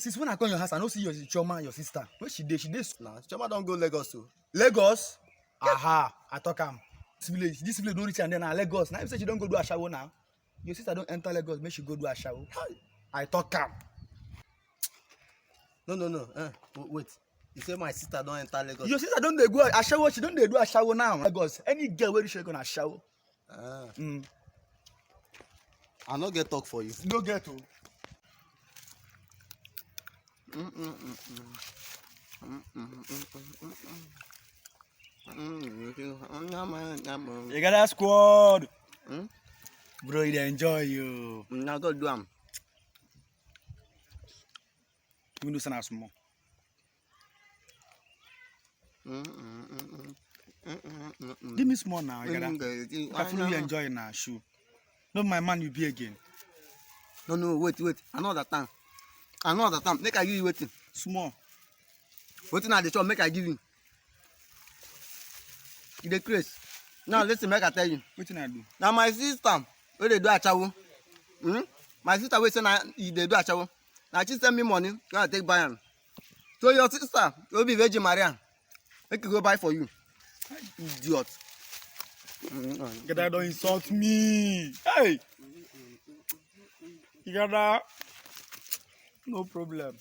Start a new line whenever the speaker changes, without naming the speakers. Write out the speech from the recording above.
since when I come your house, I don't see your Chioma, your sister. Where she dey? She dey
Nah, Chioma don't go Lagos too.
Lagos. Aha, I talk am. This village don't reach and then na Lagos. Now if say she don't go do ashawo now, your sister don't enter Lagos, make she go do ashawo. I talk am.
No. Wait. You say my sister don't enter Lagos.
Your sister don't dey go ashawo. She don't dey do ashawo now. Lagos. Any girl wey reach Lagos na ashawo.
I no get talk for you.
No get o. You got that squad. Bro, you dey enjoy you.
Now go do am.
We do sana small. Give me small now. You got that. I feel you enjoy now. Shoe. Not my man you be again.
No, wait. Another time. Make I give you waiting.
Small.
Waiting at the shop, make I give you. You dey craze. Now listen, make I tell you.
Wetin I do?
Now my sister, where they do achawo. My sister wey say na they do achawo. Now she send me money, gonna take buy am. So your sister, will be Virgin Maria. Make you go buy for you. Idiot.
Get that, don't insult me. Hey. You got that? No problem.